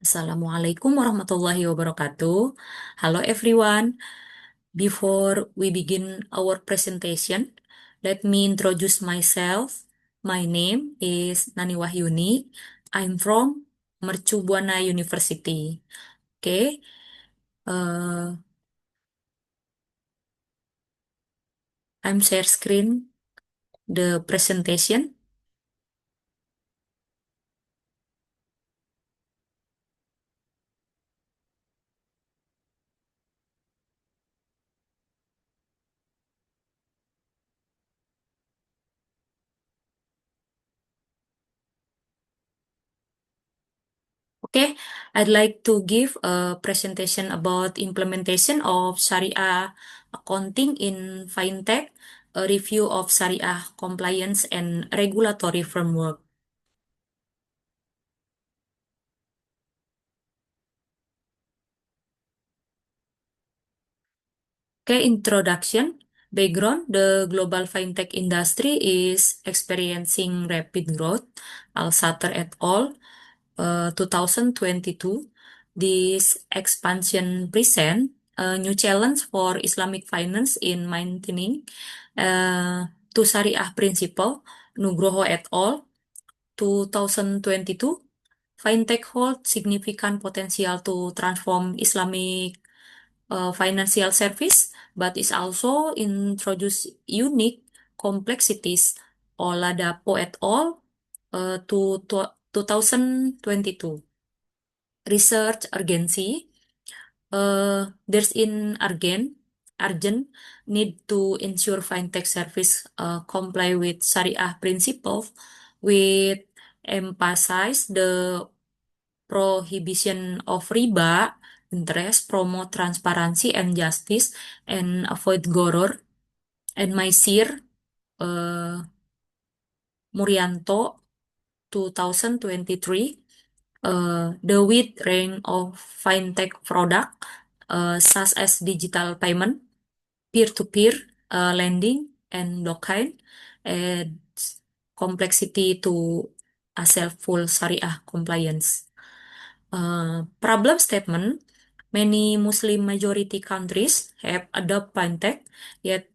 Assalamualaikum warahmatullahi wabarakatuh. Hello everyone. Before we begin our presentation, let me introduce myself. My name is Nani Wahyuni. I'm from Mercu Buana University. Okay. Uh, I'm share screen the presentation. Okay, I'd like to give a presentation about implementation of Sharia accounting in fintech, a review of Sharia compliance and regulatory framework. Okay, introduction. Background, the global fintech industry is experiencing rapid growth. Al-Satter et al. 2022. This expansion present a new challenge for Islamic finance in maintaining to Sharia principle. Nugroho et al. 2022. Fintech holds significant potential to transform Islamic financial service, but is also introduce unique complexities. Oladapo et al. To 2022. Research urgency. There's in urgent need to ensure fintech service comply with Sharia principles, with emphasize the prohibition of riba, interest, promote transparency and justice, and avoid goror. And Maisir Murianto 2023, the wide range of fintech product such as digital payment, peer-to-peer lending, and blockchain adds complexity to a self-full Sharia compliance. Problem statement. Many Muslim majority countries have adopted fintech, yet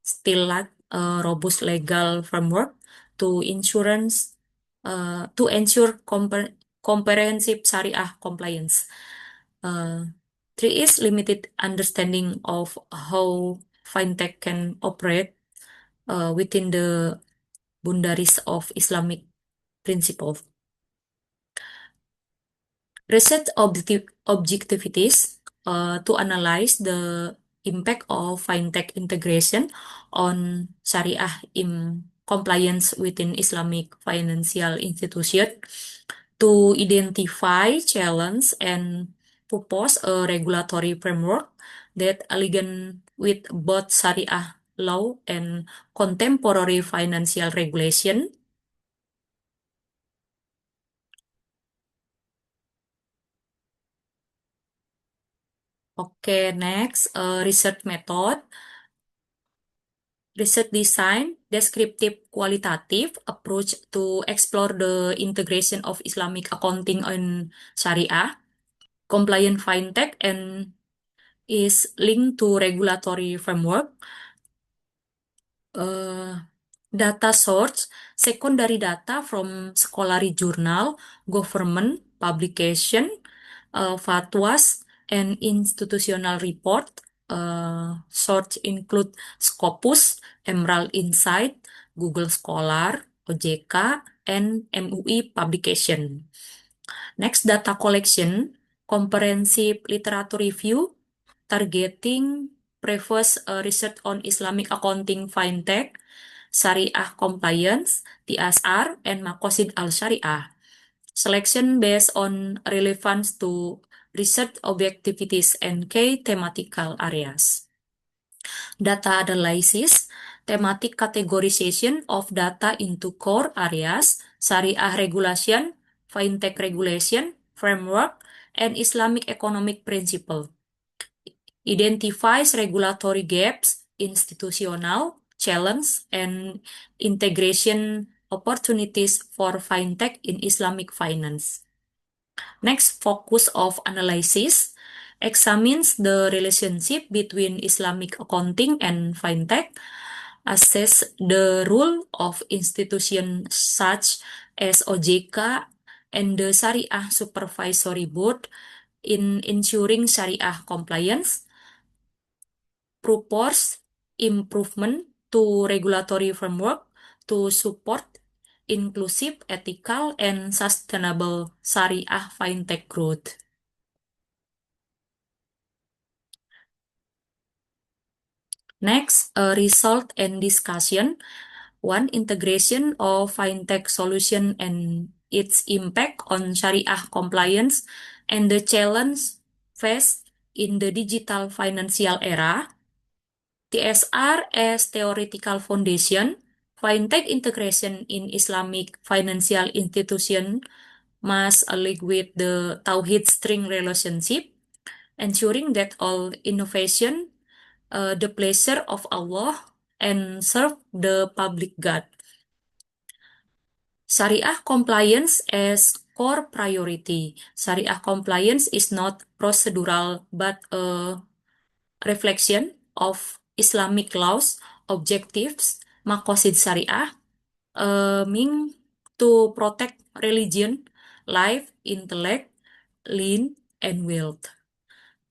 still lack a robust legal framework to ensure comprehensive Sharia compliance. Uh, Three is limited understanding of how fintech can operate within the boundaries of Islamic principles. Research objectivities to analyze the impact of fintech integration on Sharia in compliance within Islamic financial institution, to identify challenge and propose a regulatory framework that align with both Sharia law and contemporary financial regulation. Okay, next, research method. Research design, descriptive qualitative approach to explore the integration of Islamic accounting and Sharia, compliant fintech, and is linked to regulatory framework. uh, Data source, secondary data from scholarly journal, government publication, fatwas, and institutional report. Source include Scopus, Emerald Insight, Google Scholar, OJK, and MUI publication. Next, data collection, comprehensive literature review, targeting previous research on Islamic accounting fintech, Syariah compliance, TSR, and Makosid al-Syariah. Selection based on relevance to research objectivities and key thematical areas. Data analysis, thematic categorization of data into core areas, Syariah regulation, fintech regulation, framework, and Islamic economic principle. Identifies regulatory gaps, institutional challenge, and integration opportunities for fintech in Islamic finance. Next, focus of analysis examines the relationship between Islamic accounting and fintech, assess the role of institutions such as OJK and the Sharia Supervisory Board in ensuring Sharia compliance, propose improvement to regulatory framework to support inclusive, ethical, and sustainable Sharia fintech growth. Next, a result and discussion. One, integration of fintech solution and its impact on Sharia compliance and the challenge faced in the digital financial era. TSR as theoretical foundation. Fintech integration in Islamic financial institution must align with the Tauhid string relationship, ensuring that all innovation the pleasure of Allah and serve the public good. Syariah compliance as core priority. Syariah compliance is not procedural but a reflection of Islamic laws, objectives, maqasid Syariah, mean to protect religion, life, intellect, lean, and wealth.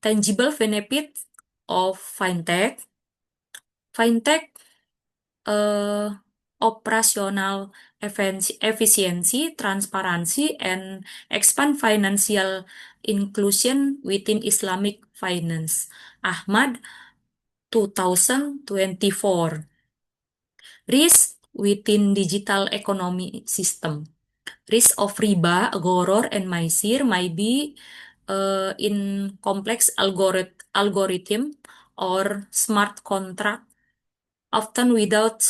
Tangible benefits of fintech. Fintech eh, operasional efisiensi, transparansi, and expand financial inclusion within Islamic finance. Ahmad, 2024. Risk within digital economy system. Risk of riba, agoror, and maisir might be in complex algorithm or smart contract, often without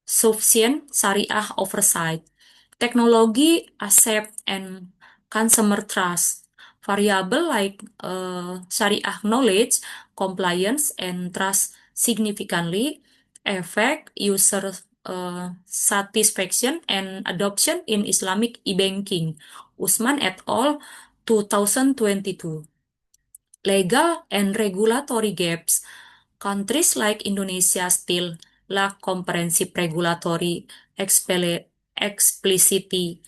sufficient Syariah oversight. Technology, accept, and consumer trust. Variable like Syariah knowledge, compliance, and trust significantly affect user satisfaction and adoption in Islamic e-banking. Usman et al. 2022. Legal and regulatory gaps. Countries like Indonesia still lack comprehensive regulatory explicitly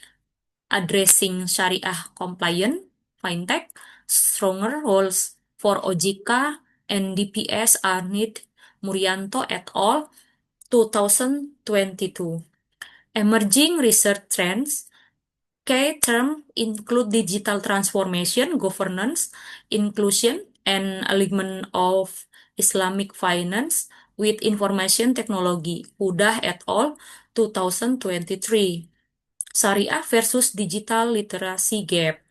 addressing Sharia compliant fintech. Stronger roles for OJK and DPS are needed. Murianto et al. 2022. Emerging research trends. Key terms include digital transformation, governance, inclusion, and alignment of Islamic finance with information technology. Huda et al. 2023. Syariah versus digital literacy gap.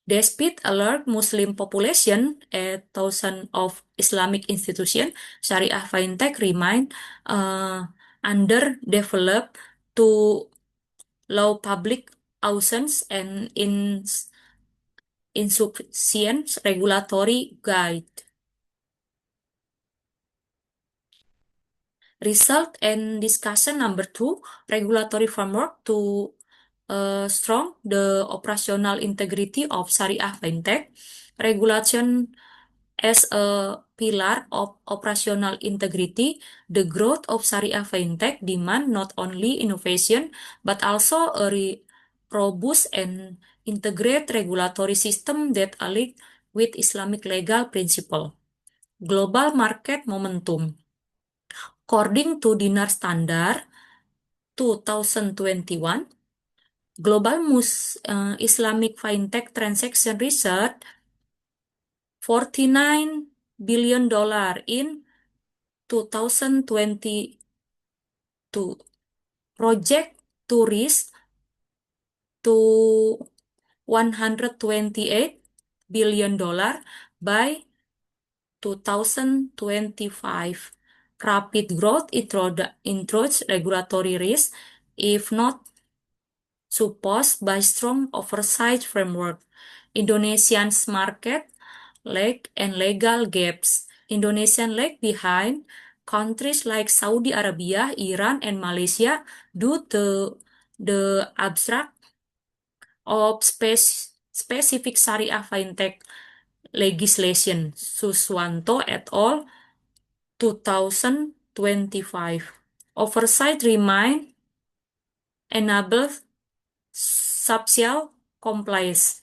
Despite a large Muslim population, a thousand of Islamic institutions, Sharia fintech remain underdeveloped to low public audience and insufficient regulatory guide. Result and discussion number 2, regulatory framework to strong the operational integrity of Syariah fintech. Regulation as a pillar of operational integrity, the growth of Syariah fintech demand not only innovation but also a robust and integrated regulatory system that align with Islamic legal principle. Global market momentum. According to Dinar Standard 2021, Global Islamic Fintech Transaction Research $49 billion in 2022. Project to reach to $128 billion by 2025. Rapid growth introduces regulatory risk if not supposed by strong oversight framework. Indonesian's market lag and legal gaps. Indonesian lag behind countries like Saudi Arabia, Iran, and Malaysia due to The abstract of specific Sharia fintech legislation, Suswanto et al., 2025. Oversight remain enables substantial compliance.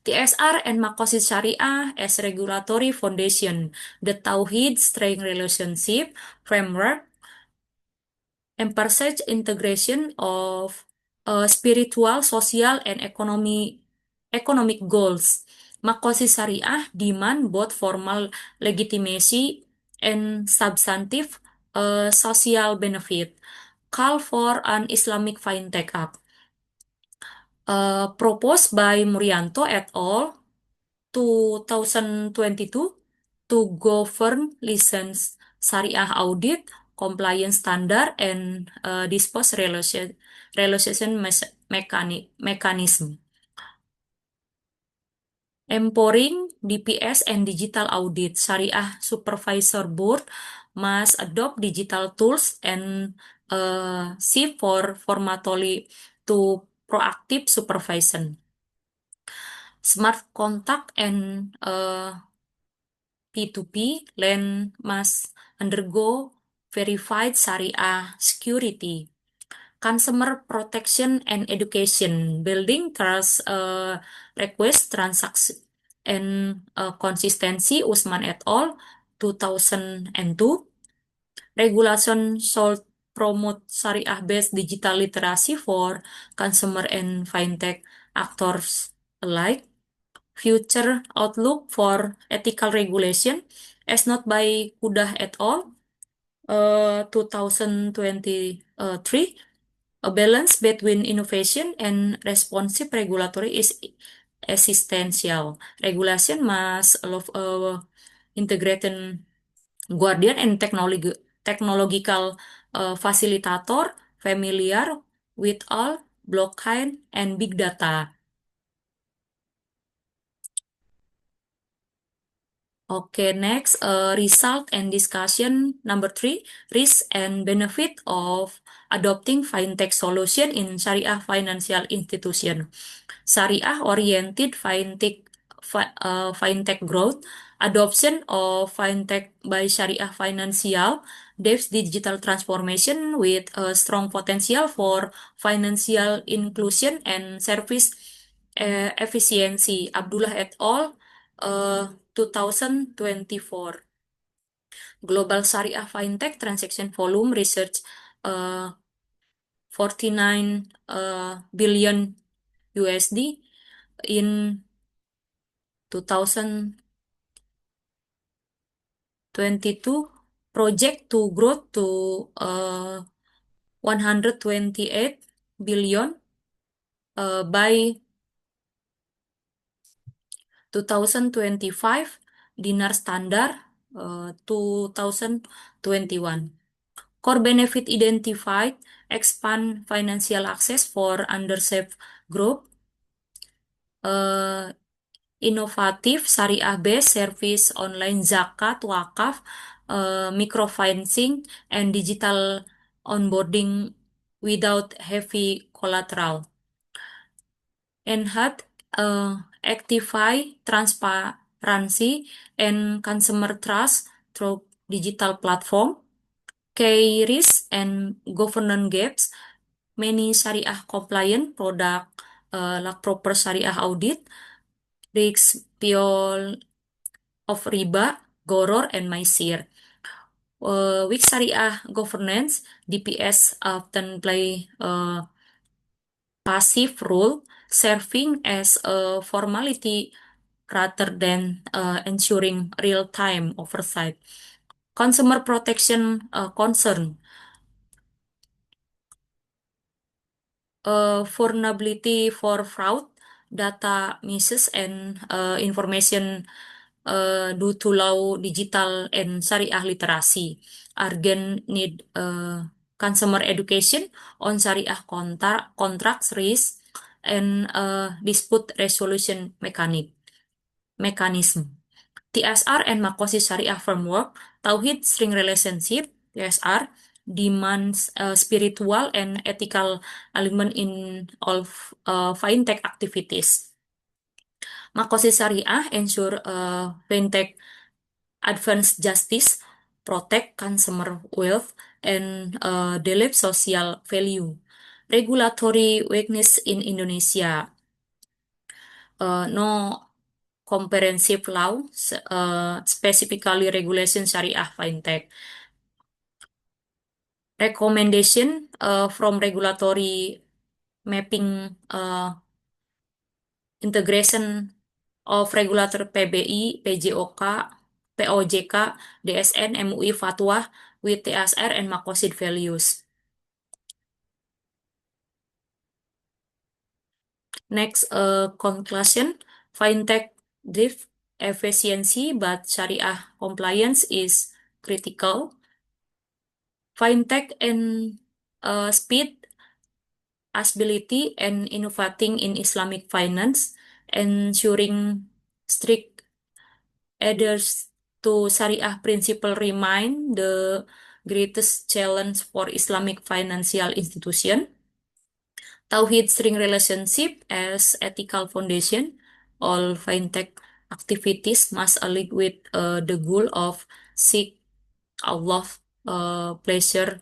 TSR and Makosid Syariah as regulatory foundation, the Tauhid Strength Relationship Framework emphasizes integration of spiritual, social, and economic goals. Makosid Syariah demand both formal legitimacy and substantive social benefit. Call for an Islamic Fintech Act. Proposed by Murianto et al. 2022 to govern license Syariah audit, compliance standard, and dispose realization mechanism. Empowering DPS and digital audit, Syariah Supervisor Board must adopt digital tools and shift for formatally to proactive supervision. Smart contact and P2P land must undergo verified Sharia security, consumer protection and education, building trust, request transaction and consistency, Usman et al., 2002. Regulation should promote Sharia-based digital literacy for consumer and fintech actors alike. Future outlook for ethical regulation, as not by Kudah et al., 2023, a balance between innovation and responsive regulatory is essential. Regulation must allow integrated guardian and technological facilitator familiar with all blockchain and big data. Okay, next, result and discussion. Number 3, risk and benefit of adopting fintech solution in Syariah financial institution. Syariah-oriented fintech growth, adoption of fintech by Syariah financial, depth digital transformation with a strong potential for financial inclusion and service efficiency. Abdullah et al., 2024. Global Syariah Fintech Transaction Volume Research, 49 billion USD in 2022, project to grow to 128 billion by 2025, dinar standard 2021. Core benefit identified, expand financial access for underserved group, innovative Syariah-based service online zakat, wakaf, microfinancing, and digital onboarding without heavy collateral. Enhance, actify transparency and consumer trust through digital platform. Key risks and governance gaps. Many Syariah compliant product lack proper Syariah audit, risks pure of riba, goror, and maisir. Weak Syariah governance, DPS often play a passive role, serving as a formality rather than ensuring real-time oversight. Consumer protection concern, vulnerability for fraud, data misses, and information due to low digital and Syariah literacy. Urgent need consumer education on Syariah contracts risk and dispute resolution mechanism. TSR and Makosid Syariah Framework, Tauhid String Relationship, TSR, demands spiritual and ethical element in all fintech activities. Makosid Syariah ensure fintech advance justice, protect consumer wealth, and develop social value. Regulatory weakness in Indonesia. No comprehensive law, specifically regulation Syariah fintech. Recommendation from regulatory mapping integration of regulator PBI, PJOK, POJK, DSN, MUI, Fatwa with TSR and Makosid values. Next, conclusion, fintech drift efficiency, but Sharia compliance is critical. Fintech and speed, ability, and innovating in Islamic finance, ensuring strict adherence to Sharia principle remain the greatest challenge for Islamic financial institution. Tauhid string relationship as ethical foundation. All fintech activities must align with the goal of seek Allah pleasure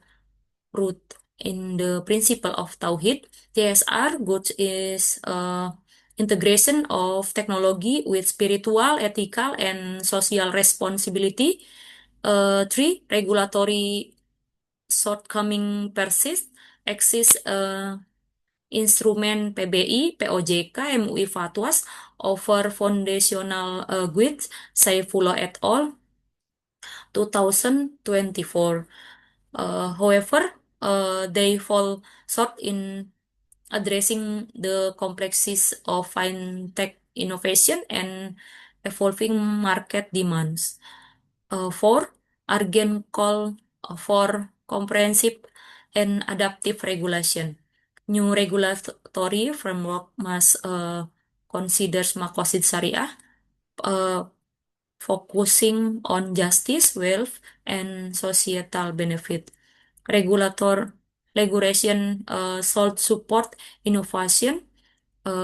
root in the principle of Tauhid. TSR good is integration of technology with spiritual, ethical, and social responsibility. Three, regulatory shortcoming persist. Exist instrumen PBI, POJK, MUI fatwas over foundational goods, Saifullah et al. 2024. However, they fall short in addressing the complexities of fintech innovation and evolving market demands. Four, urgent call for comprehensive and adaptive regulation. New regulatory framework must consider Maqasid Syariah, uh, focusing on justice, wealth, and societal benefit. Regulator regulation should support innovation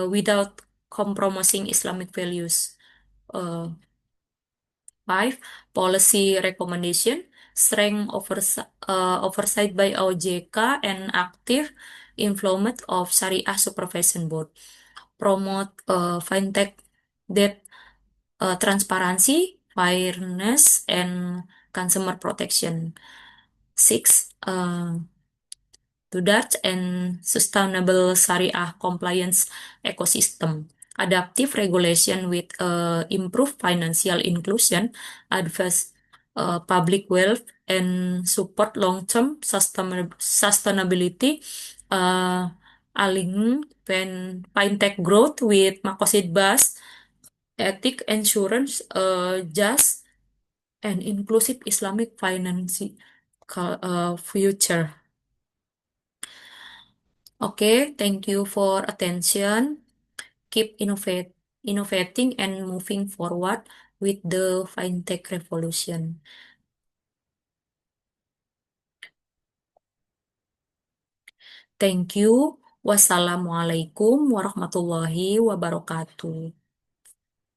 without compromising Islamic values. Uh, Five, policy recommendation, strength oversight by OJK and active involvement of Syariah Supervision Board. Promote fintech that transparency, fairness, and consumer protection. Six, to that and sustainable Syariah compliance ecosystem. Adaptive regulation with improved financial inclusion, advance public wealth, and support long-term sustainability, uh, aligning when fintech growth with Makosid Bas, ethic insurance, just and inclusive Islamic financial future. Okay, thank you for attention. Keep innovating and moving forward with the fintech revolution. Thank you. Wassalamualaikum warahmatullahi wabarakatuh.